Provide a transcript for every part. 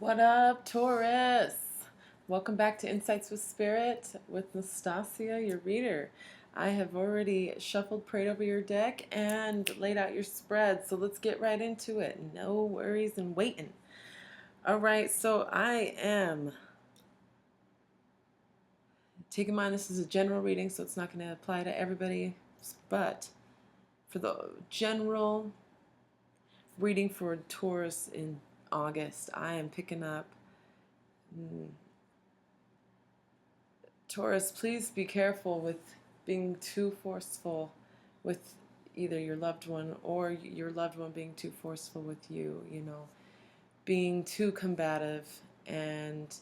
What up, Taurus? Welcome back to Insights with Spirit with Nastasia, your reader. I have already shuffled, prayed over your deck, and laid out your spread, so let's get right into it. No worries and waiting. All right, so I am taking in mind this is a general reading, so it's not going to apply to everybody, but for the general reading for Taurus in August, I am picking up. Taurus, please be careful with being too forceful with either your loved one or your loved one being too forceful with you, being too combative and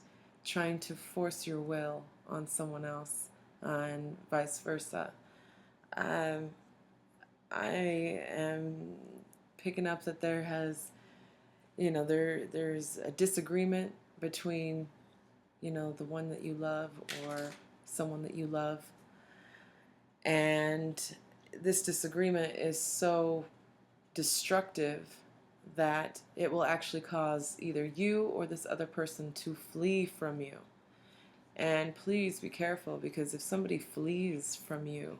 trying to force your will on someone else and vice versa. Um, I am picking up that there's a disagreement between the one that you love or someone that you love. And this disagreement is so destructive that it will actually cause either you or this other person to flee from you. And please be careful, because if somebody flees from you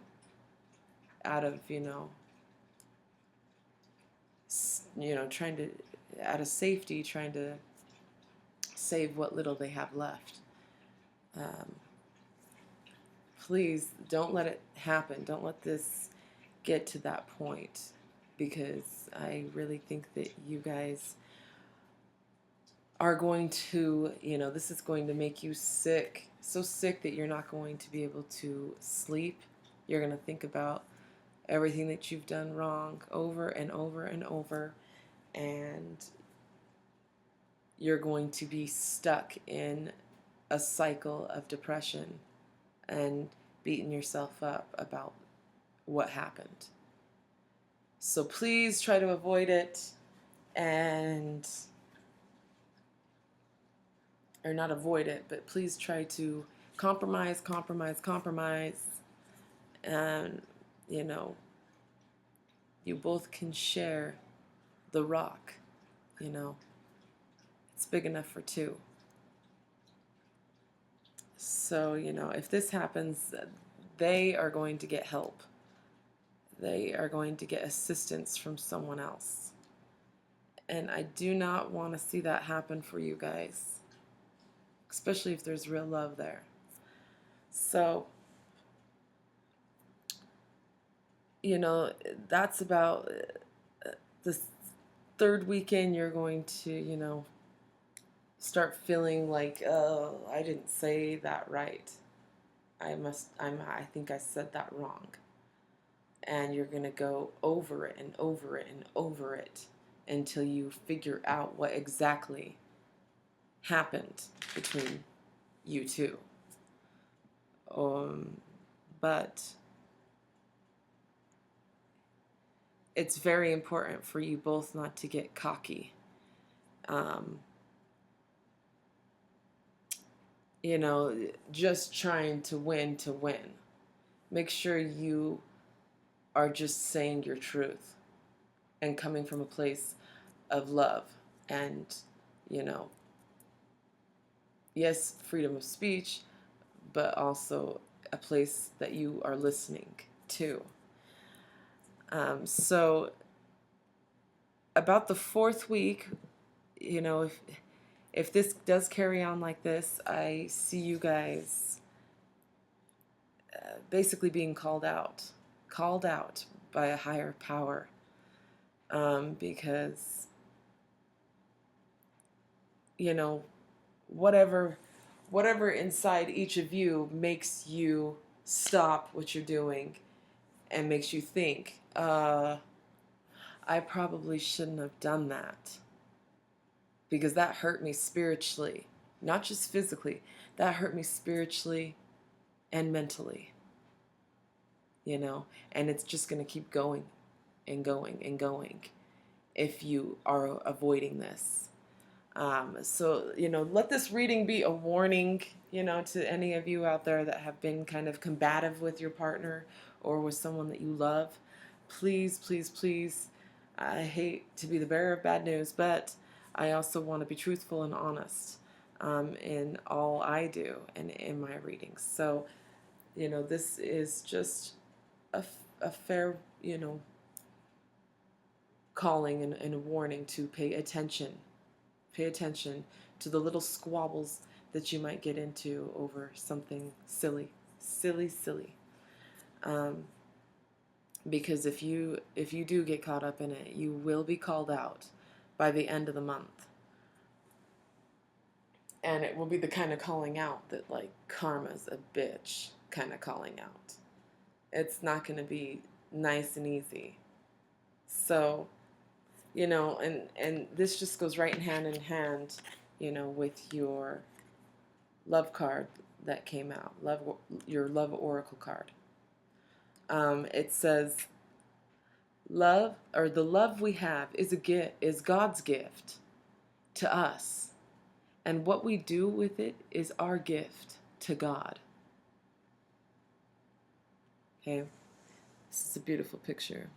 out of, trying to, out of safety, trying to save what little they have left, um, please don't let it happen. Don't let this get to that point, because I really think that you guys are going to, this is going to make you sick, so sick that you're not going to be able to sleep. You're going to think about everything that you've done wrong over and over and over, and you're going to be stuck in a cycle of depression and beating yourself up about what happened. So please try to avoid it, and or not avoid it, but please try to compromise, and you both can share the rock. It's big enough for two. So if this happens, they are going to get help. They are going to get assistance from someone else. And I do not want to see that happen for you guys, especially if there's real love there. So, that's about the third weekend. You're going to, start feeling like, oh, I didn't say that right. I think I said that wrong. And you're going to go over it and over it and over it until you figure out what exactly happened between you two. But it's very important for you both not to get cocky. Just trying to win to win. Make sure you are just saying your truth and coming from a place of love and, yes, freedom of speech, but also a place that you are listening to. So about the fourth week, if this does carry on like this, I see you guys basically being called out by a higher power, because whatever inside each of you makes you stop what you're doing and makes you think, I probably shouldn't have done that, because that hurt me spiritually, not just physically. That hurt me spiritually and mentally, and it's just going to keep going and going and going if you are avoiding this. So, let this reading be a warning, to any of you out there that have been kind of combative with your partner or with someone that you love. Please, please, please, I hate to be the bearer of bad news, but I also want to be truthful and honest in all I do and in my readings. So, this is just a fair, calling and a warning to pay attention. Pay attention to the little squabbles that you might get into over something silly, silly, silly. Because if you do get caught up in it, you will be called out by the end of the month. And it will be the kind of calling out that, like, karma's a bitch kind of calling out. It's not going to be nice and easy. So, and this just goes right in hand, with your love card that came out, your love oracle card. It says, love, or the love we have is God's gift to us. And what we do with it is our gift to God. Okay? This is a beautiful picture.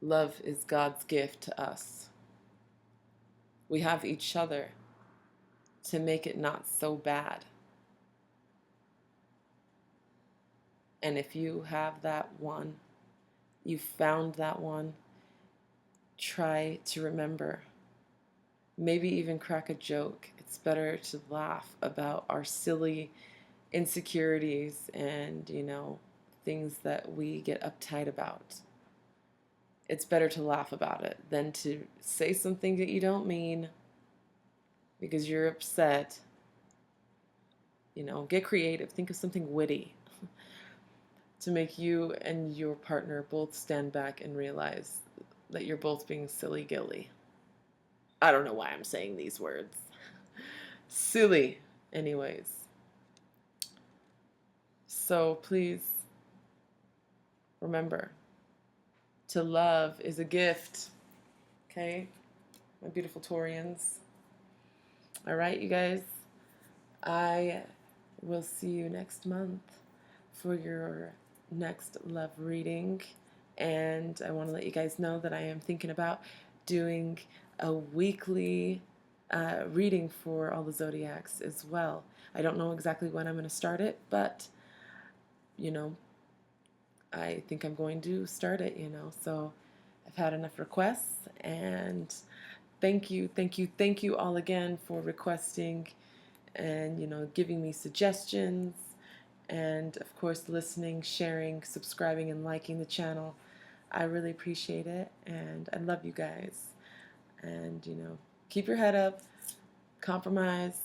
Love is God's gift to us. We have each other to make it not so bad. And if you have that one, you found that one, try to remember. Maybe even crack a joke. It's better to laugh about our silly insecurities and, things that we get uptight about. It's better to laugh about it than to say something that you don't mean because you're upset. Get creative. Think of something witty to make you and your partner both stand back and realize that you're both being silly gilly. I don't know why I'm saying these words. Silly, anyways. So please remember, to love is a gift. Okay? My beautiful Taurians. All right, you guys. I will see you next month for your next love reading. And I want to let you guys know that I am thinking about doing a weekly reading for all the zodiacs as well. I don't know exactly when I'm going to start it, but I think I'm going to start it, so I've had enough requests, and thank you all again for requesting and giving me suggestions, and of course listening, sharing, subscribing, and liking the channel. I really appreciate it, and I love you guys. And keep your head up, compromise,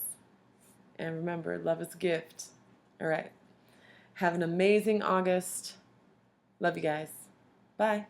and remember, love is a gift. All right, have an amazing August. Love you guys. Bye.